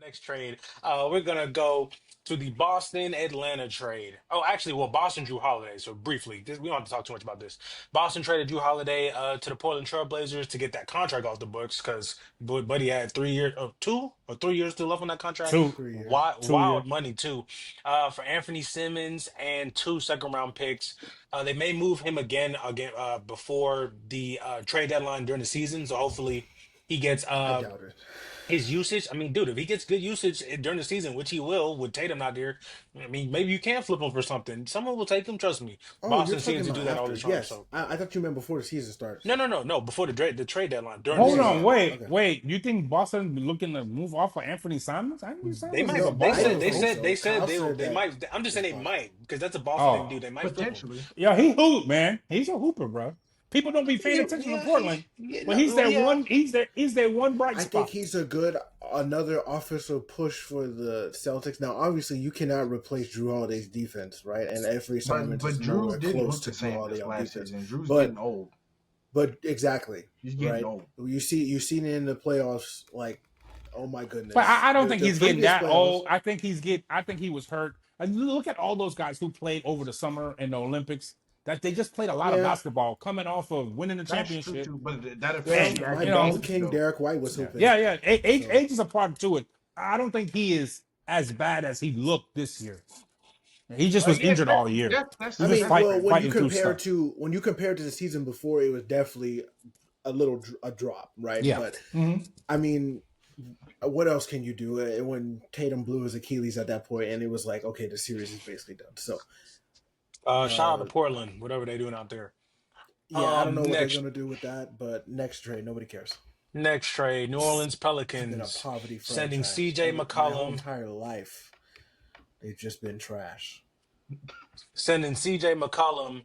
next trade. We're gonna go to the Boston Atlanta trade. Oh, actually, well, Boston Drew Holiday. So briefly, we don't have to talk too much about this. Boston traded Drew Holiday to the Portland Trailblazers to get that contract off the books because Buddy had 3 years, 2 or 3 years still left on that contract. Two, 3 years. Wild, 2 years. wild money too. For Anthony Simmons and two second round picks. They may move him again before the trade deadline during the season. So hopefully he gets I doubt it. his usage. I mean, dude, if he gets good usage during the season, which he will with Tatum out there, I mean, maybe you can flip him for something. Someone will take him. Trust me. Oh, you're Boston talking seems to about do that all after. the time. Yes. So I thought you meant before the season starts. no. Before the trade deadline, during the Hold Yeah, season, on, yeah. wait, Okay. wait. You think Boston be looking to move off of Anthony Simons? Anthony they Simons is might. a No, They I said. Boston. don't They think said. so. They said Kyle they. said They that might. I'm just saying it's they possible. might because that's a Boston thing to Oh, do. They might flip him. Potentially. yeah, he hoop, man. He's a hooper, bro. People don't be paying Yeah, attention to yeah, Portland, yeah. but No, he's well, that yeah. one. He's that one bright I think spot. he's another offensive push for the Celtics. Now, obviously, you cannot replace Drew Holiday's defense, right? And every assignment But is Drew nowhere didn't close look to the Drew same Holiday this on last defense. season. Drew's But getting old. but exactly, He's getting right? old. You've seen it in the playoffs, like, oh my goodness. But I don't think The he's getting previous that playoffs, old. I think he was hurt. And look at all those guys who played over the summer in the Olympics. That they just played a lot of yeah. basketball, coming off of winning the That's true championship. too, but that Well, affects your my You know, Dolphin ability King, though. Derek White, was yeah, hooping. yeah. Age, So, age is a part to it. I don't think he is as bad as he looked this year. He just was Yeah, injured all year. that's He I was mean, that's well, fair. fighting through stuff. when you compare to the season before, it was definitely a drop, right? Yeah. But hmm I mean, what else can you do when Tatum blew his Achilles at that point, and it was like, okay, the series is basically done. So, Shout out to uh, Portland, whatever they're doing out there. yeah, I don't know what they're Next gonna do with that, but next trade, nobody cares. next trade, New Orleans They've been a Pelicans poverty sending franchise. CJ My whole McCollum, entire life, they've just been trash. sending CJ McCollum,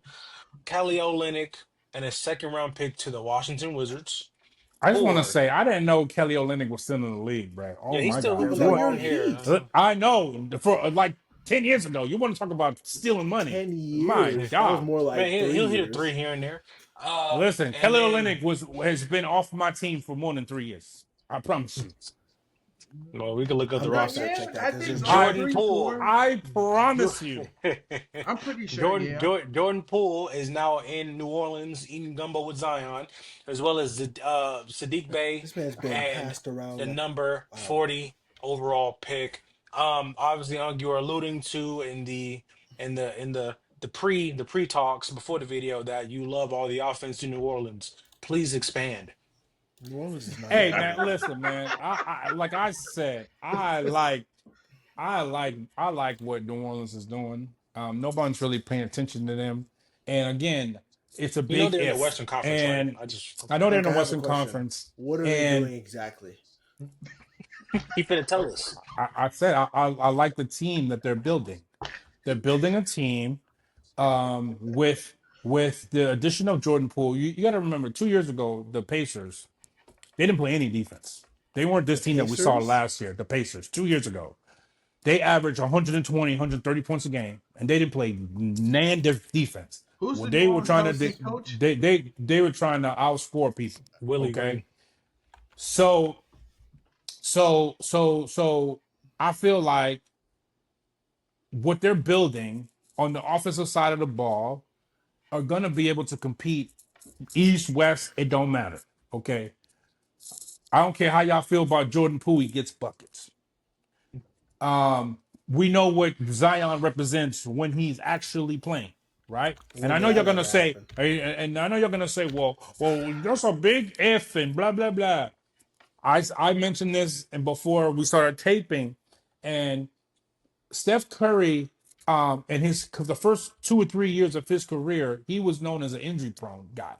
Kelly Olynyk, and a second round pick to the Washington Wizards. I just want to Or say I didn't know Kelly Olynyk was still in the league, bro. Oh yeah, he's my still god, hooping Those that are what? your long hair. Heat. I know for like 10 years ago. You want to talk about stealing money? 10 My years. That was god. more like Man, three he'll hit a years. three here and there. Listen, And Kelly then Olynyk has been off my team for more than 3 years. I promise you. well, we can look up the I'm gonna roster. fact Yeah, check that I because think there's so. no. Jordan 3, Poole. 4. I Jo- promise you. I'm pretty sure. Jordan, Yeah. Jordan Poole is now in New Orleans eating gumbo with Zion, as well as Sadiq Bey This man's been and passed around the like number wow. 40 overall pick. Obviously, you are alluding to in the pre talks before the video that you love all the offense in New Orleans. Please expand. New Orleans is not Hey that man, good. listen, man. I like I said, I like what New Orleans is doing. Nobody's really paying attention to them. And again, it's a You know big they're in the if. Western Conference, right? And I just I okay. know they're in Frank, the I have a Western question. Conference. What are they And doing exactly? He finna tell us. I said I like the team that they're building. They're building a team with the addition of Jordan Poole. You got to remember, 2 years ago, the Pacers, they didn't play any defense. They weren't The this team that we saw Pacers? last year. The Pacers, 2 years ago, they averaged 120, 130 points a game, and they didn't play nan defense. Who's Well, the New they were Orleans trying to Pelicans coach? they were trying to outscore people. Willie Okay, Green. so so I feel like what they're building on the offensive side of the ball are going to be able to compete east west. It don't matter. Okay, I don't care how y'all feel about Jordan Poole. He gets buckets. We know what Zion represents when he's actually playing, right? And I know That'll you're gonna never say, happen. and I know you're gonna say, well, that's a big if and blah blah blah. I mentioned this and before we started taping, and Steph Curry, in the first 2 or 3 years of his career, he was known as an injury prone guy.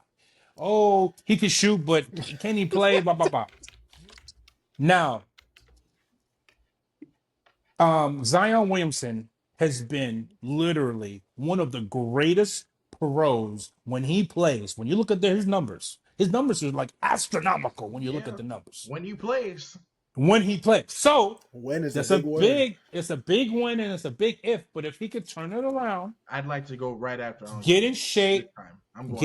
Oh, he can shoot, but can he play? Blah blah blah. Now, Zion Williamson has been literally one of the greatest pros when he plays. When you look at his numbers are like astronomical when you look at Yeah. the numbers When you plays, when he plays. So When is a that's a big word? it's a big win and it's a big if. But if he could turn it around, I'd like to go right after get in this shape, time. I'm going.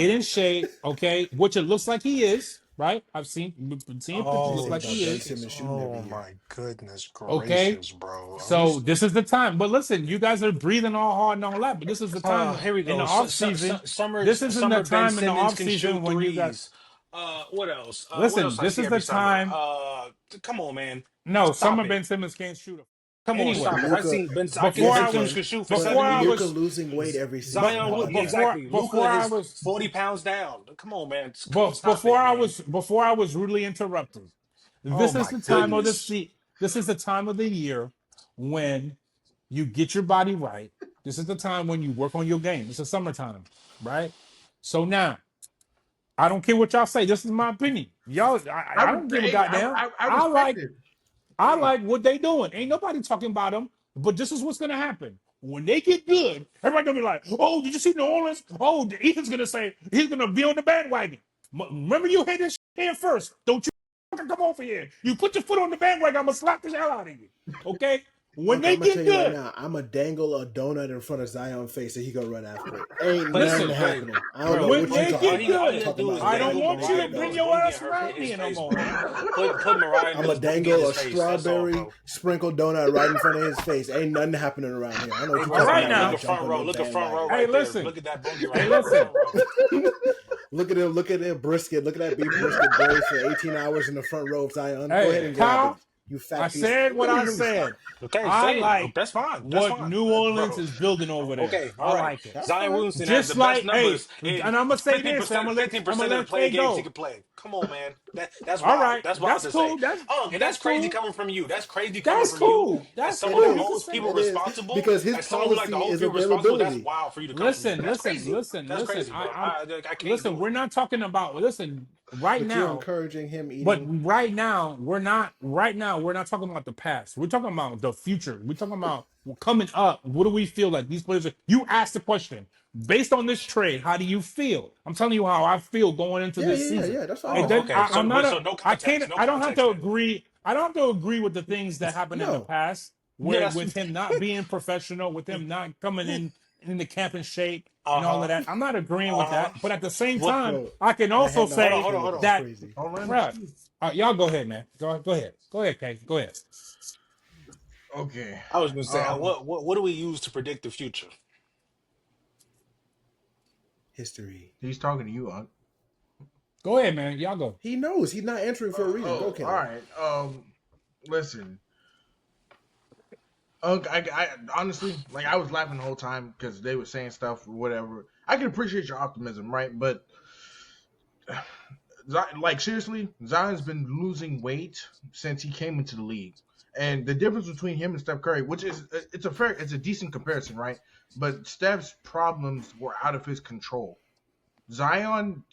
okay, which it looks like he is. right? I've seen pictures They just think Oh like about he Ben is. shit! Simmons shooting every Oh year. my goodness Okay, gracious, bro! Are we? so this is the time. But listen, you guys are breathing all hard and all that. But this is the Oh, time here we in the go. off season. Summer, This isn't the summer. Ben time in the Simmons off can season shoot when you got. threes. What else? What else Listen, I this see is the every summer? time. Come on, man. No, Stop summer it. Ben Simmons can't shoot. Come on, But Anyway, stop it. I Luca, seen Ben. before yes, I he Ben Simmons was can. can shoot for But before I 70. Luca was losing weight every season. but How Zion but about Wood, yeah, that? before exactly. before Luca I is was 40 pounds down. Come on, man. but Stop it, man. before I was rudely interrupted. Oh This is my the time of the goodness. se- This is the time of the year when you get your body right. This is the time when you work on your game. It's the summertime, right? So now, I don't care what y'all say. This is my opinion. Y'all, I don't give a Hey, goddamn. I I respect like it. I Hey, like what they doing. Ain't nobody talking about them. But this is what's gonna happen. When they get good, everybody gonna be like, "Oh, did you see New Orleans? Oh, Ethan's gonna say he's gonna be on the bandwagon." Remember, you had this shit here first. Don't you fucking come over here. You put your foot on the bandwagon, I'm gonna slap the hell out of you. Okay? When Okay, they I'm gonna tell get you right good, now. I'm gonna dangle a donut in front of Zion's face and he gonna run after it. Ain't But nothing listen, but happening. I don't know bro, when what you they talking get about. all he good, gotta Talking do about is I don't dangle dangle want a you to Mariah bring donut. Mills your boogie ass in around me his face, anymore. bro. Put Mariah I'm gonna Mills boogie in dangle his a face. That's all, strawberry bro. sprinkled donut right in front of his face. Ain't nothing happening around here. I know what Hey, you All bro, talking right about when look you now. at jump front on row. their Look at front row bandwagon. Hey, right there. listen. Look at that boogie Hey, right there. listen. Front row. Look at him. Look at that brisket. Look at that beef brisket braised for 18 hours in the front row of Zion. Go ahead Hey, and grab it, Kyle, you I fat piece. said what I Let me said. stop. Okay, I say it. like That's fine. That's what fine, New Orleans bro. is building over there. Okay, all I right. like it. That's Zion fine. Williamson has Just the best like, hey, numbers and in I'm gonna say this, and 50%, I'm 15% gonna of the let Tay play games he go. could play. Come on, man. That's All wild. right, That's wild that's to say. cool. That's And that's that's crazy cool. coming from you. That's crazy coming That's from you cool. as That's someone It cool. who You is. can holds say people It that. is responsible. because his As someone who like to policy hold is people responsible, that's availability. wild for you to come from you. Listen, That's listen, crazy. listen, That's listen. crazy, bro. I can't Listen. do it. We're not talking about. Listen, right But you're now. encouraging him But eating. right now, we're not. Right now, we're not talking about the past. We're talking about the future. We're talking about coming up. What do we feel like these players are? You asked the question based on this trade. How do you feel? I'm telling you how I feel going into Yeah, this yeah, yeah, season. yeah. That's what I It meant. Oh, does, okay. I, I'm So, not but a. so no I context. can't. No I don't have context to then. agree. I don't have to agree with the things that happened in the No, past, Yeah, where that's with him not being professional, with him not coming in the camp in shape and all of uh-huh. that. I'm not agreeing with Uh-huh. that. But at the same What? time, bro. I can That also head Hold nod on, that say hold you're on, hold making on. is that. crazy. oh, let him Right. speak. Y'all go ahead, man. Go ahead. Go ahead, Kay. Go ahead. Okay. I was gonna say, Um. what do we use to predict the future? History. He's talking to you, Unc. Go ahead, man. Y'all go. He knows. He's not answering for a reason. Go, All Caleb. right. Listen, Unc. I honestly, like, I was laughing the whole time because they were saying stuff or whatever. I can appreciate your optimism, right? But like, seriously, Zion's been losing weight since he came into the league, and the difference between him and Steph Curry, which is it's a decent comparison, right? But Steph's problems were out of his control. Zion,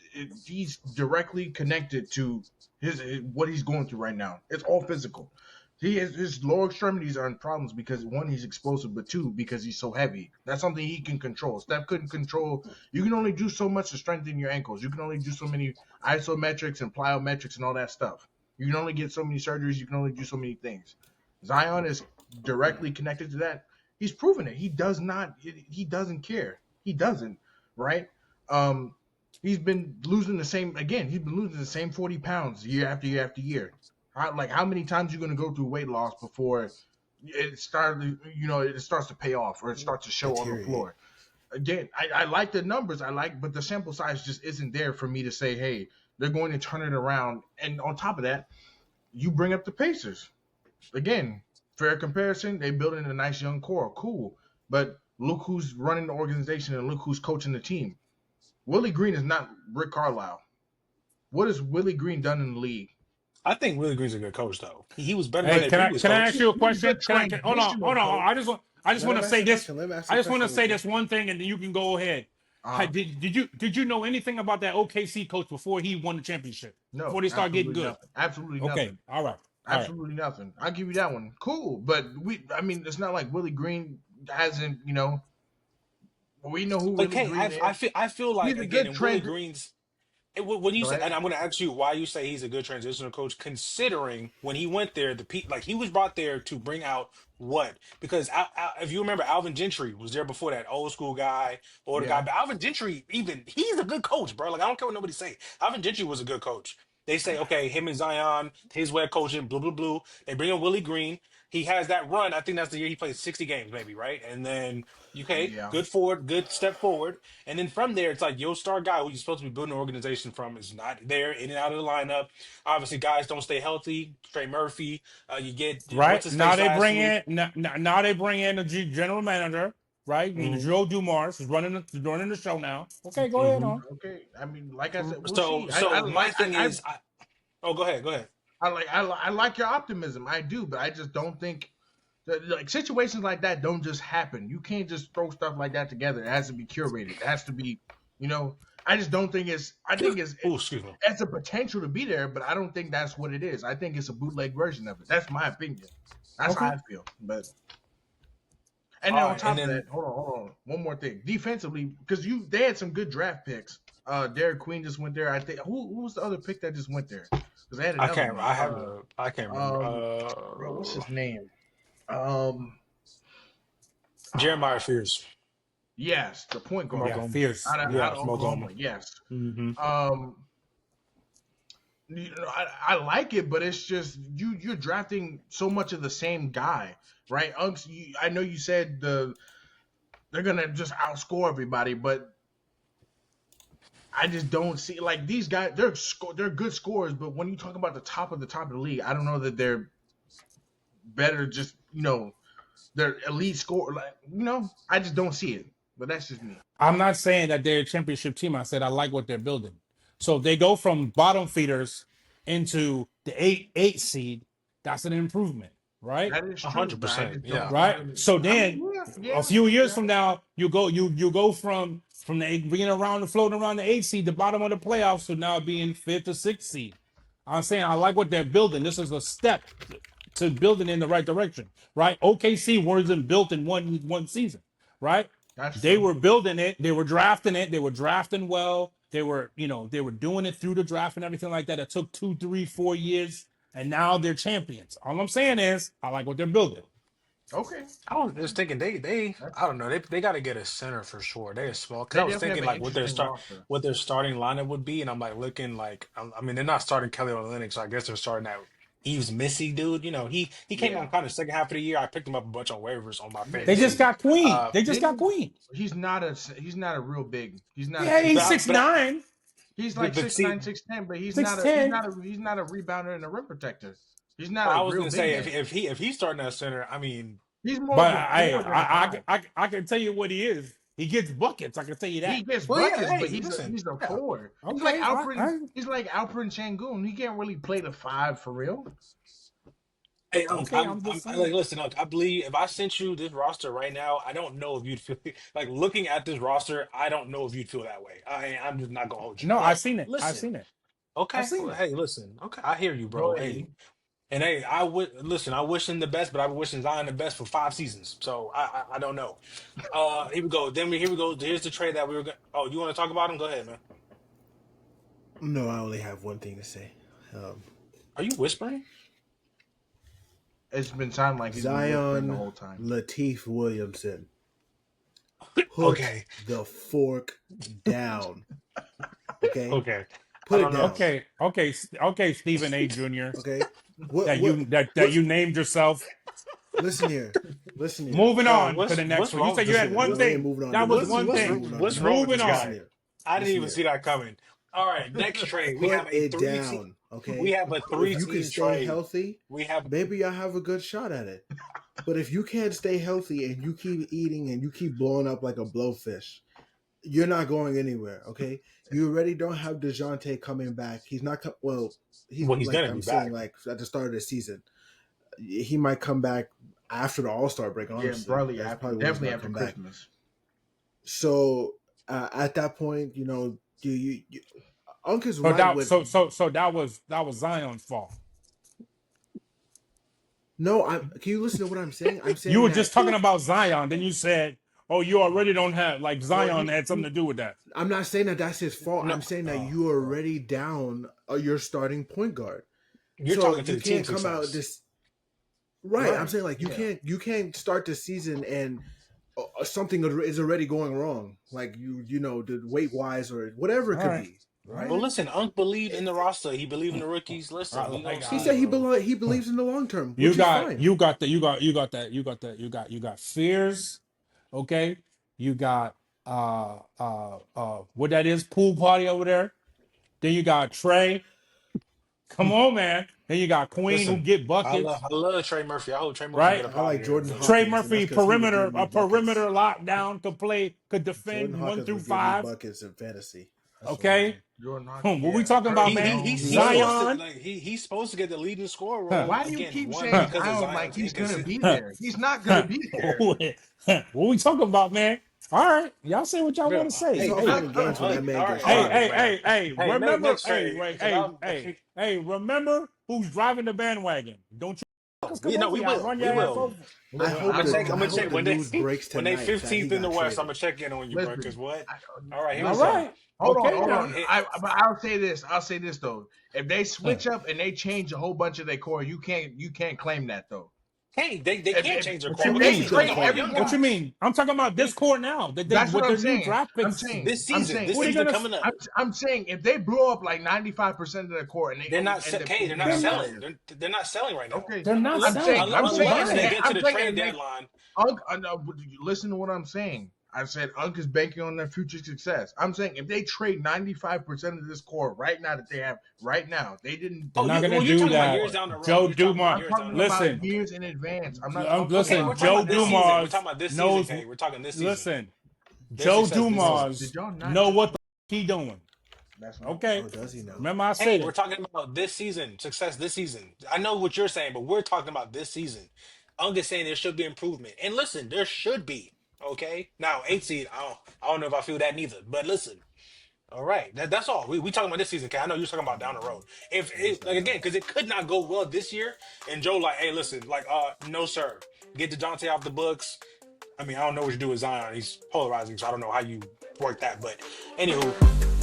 he's directly connected to his what he's going through right now. It's all physical. His lower extremities are in problems because one, he's explosive, but two, because he's so heavy. That's something he can control. Steph couldn't control. You can only do so much to strengthen your ankles. You can only do so many isometrics and plyometrics and all that stuff. You can only get so many surgeries. You can only do so many things. Zion is directly connected to that. He's proven it. He does not. He doesn't care. He doesn't. Right. Um, he's been losing the same again. He's been losing the same 40 pounds year after year after year. How many times are you going to go through weight loss before it starts to pay off or it starts to show on the Deteriorate. floor? Again, I like the numbers, but the sample size just isn't there for me to say, hey, they're going to turn it around. And on top of that, you bring up the Pacers. Again, fair comparison, they built in a nice young core, cool. But look who's running the organization and look who's coaching the team. Willie Green is not Rick Carlisle. What has Willie Green done in the league? I think Willie Green's a good coach, though. He was better than Hey, their can I previous can I ask coach. you a He's a question? good Hold on, transitional coach. I just Let want him to ask say the this. question. Let him ask I the just want to question, say Luca. this one thing, and then you can go ahead. Uh-huh. Did you know anything about that OKC coach before he won the championship? No, Before they start getting absolutely good? nothing. Absolutely Okay, nothing. all right, all right. Absolutely nothing. I'll give you that one. Cool. But I mean, it's not like Willie Green hasn't, we know who But Willie Kate, Green is. I feel like He's a again good in Willie trend. Green's when you Go say, ahead. and I'm going to ask you why you say he's a good transitional coach, considering when he went there, like he was brought there to bring out what? Because if you remember, Alvin Gentry was there before that old school guy, older guy. Yeah. But Alvin Gentry, even he's a good coach, bro. Like I don't care what nobody say. Alvin Gentry was a good coach. They say, okay, him and Zion, his way of coaching, blue, blue, blue. They bring in Willie Green. He has that run. I think that's the year he played 60 games, maybe, right? And then, okay, Yeah. good forward, good step forward. And then from there, it's like your star guy who you're supposed to be building an organization from is not there, in and out of the lineup. Obviously, guys don't stay healthy. Trey Murphy, you get what's Right his now face they last bring year. in now they bring in the general manager, right? Hmm. Joe Dumars is running the show now. Okay, go ahead Hmm. on. Okay. I mean, like I said, we'll So, see. I so my like thing is, oh, go ahead, go ahead. I like your optimism. I do, but I just don't think that, like, situations like that don't just happen. You can't just throw stuff like that together. It has to be curated. It has to be, you know. I just don't think it's. I think it's Oh, excuse me. has the potential to be there, but I don't think that's what it is. I think it's a bootleg version of it. That's my opinion. That's how Okay. I feel. But and then All on right, and top of that, then hold on. One more thing. Defensively, because they had some good draft picks. Derek Queen just went there. I think who was the other pick that just went there? Because they had I another can't. one. I can't remember. Bro, what's his name? Um, Jeremiah Fears. yes, the point guard Yeah, Smoke 'em. fierce. Yeah, out of smoke Oklahoma. 'em. Yes. Hmm. Um, I like it, but it's just you're drafting so much of the same guy, right? Unks, I know you said they're gonna just outscore everybody, but I just don't see, like, these guys. They're good scorers, but when you talk about the top of the league, I don't know that they're better. Just, they're elite score. Like, I just don't see it. But that's just me. I'm not saying that they're a championship team. I said I like what they're building. So if they go from bottom feeders into the eight seed, that's an improvement, right? That is A true, hundred but I percent. just don't Yeah. see Right. them. So I mean, then a yeah, few years yeah. from now, you go from the being around the floating around the eight seed, the bottom of the playoffs, to now being fifth or sixth seed. I'm saying I like what they're building. This is a step to building in the right direction, right? OKC wasn't built in one season, right? That's They true. were building it. They were drafting it. They were drafting well. They were doing it through the draft and everything like that. It took 2, 3, 4 years, and now they're champions. All I'm saying is I like what they're building. Okay, I was just thinking they that's, I don't know, they got to get a center for sure. They are small because they I was definitely have thinking an like interesting roster. what their starting lineup would be, and I'm like looking like I mean they're not starting Kelly Olynyk, so I guess they're starting that Eves Missy dude. He came Yeah, on kind of second half of the year. I picked him up a bunch on waivers on my They just fantasy. got Queen. Uh, They just got didn't Queen. he's not a real big. He's not a Yeah, six he's nine. six but nine, He's like but six see, nine, 6'10", but he's six not a he's ten. not a he's not a rebounder and a rim protector. He's not a I was real gonna big say man. if he's starting at center, I mean, He's more But of a I, four than a I, I, five. I, I can tell you what he is. He gets buckets. I can tell you He that. gets well, yeah, buckets, but hey, he's a listen, he's a yeah. four. He's like Okay, Alfred. He's like Alfred Şengün. He can't really play the five for real. Hey, okay. I'm just like, saying. listen, I believe if I sent you this roster right now, I don't know if you'd feel like looking at this roster. I don't know if you'd feel that way. I'm just not gonna hold you. No, I But seen it. I listen, seen it. I okay, seen well, it. hey, listen, okay, I hear you, Go bro. ahead, Hey, E. and hey, I would listen. I wish him the best, but I've been wishing Zion the best for 5 seasons. So I don't know. Here we go. Here we go. Here's the trade that we were going. Oh, you want to talk about him? Go ahead, man. No, I only have one thing to say. Um, Are you whispering? It's been sounding like he's been whispering the Zion whole time. Lateef Williamson, put Okay, the fork down. Okay, okay. I put it don't know. down. Okay, Stephen A. Jr. Okay, what That what you what's named yourself. listen here, listen here. Moving Bro, on to the next what's one. You wrong said with you this had nigga, one No, we dude? ain't thing. moving on to That the was next What's one. one what's We ain't thing. moving on to what's the wrong next with one. this Moving on. Listen guy? here, I didn't listen even here. see that coming. All right, next trade. Put it down. We Okay, have a if you can three-team stay trade. healthy, We have maybe y'all have a good shot at it. But if you can't stay healthy and you keep eating and you keep blowing up like a blowfish, you're not going anywhere. Okay, you already don't have Dejounte coming back. He's not. Well, he's well, he's like gonna I'm be saying, back. like at the start of the season, he might come back after the All Star break. Yeah, Honestly, probably that's after, probably when he's definitely gonna after come back. Christmas. So at that point, you Unc is So right that with. so that was Zion's fault. No, can you listen to what I'm saying? I'm You saying were that. just talking about Zion. Then you said, "Oh, you already don't have like Well, Zion had something to do with that." I'm not saying that that's his fault. No, I'm saying that oh, you are bro. already down your starting point guard. You're So talking to you the team can't come out success, this right. I'm right. saying like Yeah. you can't start the season and something is already going wrong. Like the weight wise or whatever it All could right. be. right? Well, listen, Unc believe in the roster. He believe in the rookies. Listen, we Like gonna He see, said bro. he believes in the long term, you which is got fine. you got that you got you got that you got that you got fears, okay? You got what that is, pool party over there. Then you got Trey. Come on, man. Then you got Queen who Listen, get I buckets, love Trey Murphy. I hope Trey Murphy right? get up I out of like here. Jordan But Trey Hawkins, and that's Murphy because he would give perimeter, me a perimeter buckets. lockdown, could Jordan defend one Hawkins through would give me five. buckets in fantasy. That's what he would Okay. do. Jordan Hawkins, What we yeah. talking about, Curry man? he's Lillard. supposed to Zion. like he's supposed to get the leading scorer Huh. role Why do you again. keep One saying because of Zion like Zion's he's gonna inconsistent. be Huh. there? He's not gonna Huh. be there. What we talking about, man? All right, y'all say what y'all want to say. It's Hey, all Hey, fun hey, and games when all that man right, gets all hey, right, traded. hey, man. hey, hey! Hey, Remember, next hey, trade wait, because hey, I'm. hey, hey! Remember who's driving the bandwagon? Don't you us come We no, over we here? I'll will, run we your ass will. over. I Listen, hope I'm gonna the check. I'm I gonna hope check the when they news breaks when they tonight that he 15th in the got West. I'm traded. gonna check in on you, bro. Cause listen. what? I, All right, here we All listen. go. right, Hold on, okay hold now. on. It, But I'll say this. I'll say this though. If they Huh. switch up and they change a whole bunch of their core, you can't claim that though. hey, they If can't if, change their What core you if because they he's mean? losing trade all the every young What you one, guys mean? I'm talking about this core now. That they that's what with I'm their new saying. draft I'm picks. saying. this I'm season. saying. This Who are they season gonna? coming up. I'm saying if they blow up like 95% of their core and they They're only not. end up Hey, they're taking not They're young not. selling. players. They're not selling right now. Okay. They're not I'm saying. selling. I'm saying. Unless And they they, get to I'm the saying. trade And they. deadline. No, but you listen to what I'm saying. I said Unc is banking on their future success. I'm saying if they trade 95% of this core right now that they have right now, they didn't They're Oh, not you gonna well, you're do talking about that. years before. down the road. Joe You're talking about Dumars. I'm years down talking the road. about Listen, Okay. years in advance. I'm not talking Okay, listen. we're about talking Joe about right this now. season. We're Dumars talking about this season, knows. K. We're talking this season. Listen, Their Joe success this Bro, season. Dumars did y'all not know just what the he doing. that's not Okay, Oh, does he know? remember I Hey, said we're it. talking about this season, success this season. I know what you're saying, but we're talking about this season. I'm just saying there should be improvement. And listen, there should be. Okay. Now, 8 seed, I don't know if I feel that neither. But listen, all right. That's all. We talking about this season, K. I know you're talking about down the road. If Yeah, he's it like not again, done. because it could not go well this year. And Joe, like, hey, listen, like, no, sir. Get DeJounte off the books. I mean, I don't know what you do with Zion. He's polarizing, so I don't know how you work that. But anywho.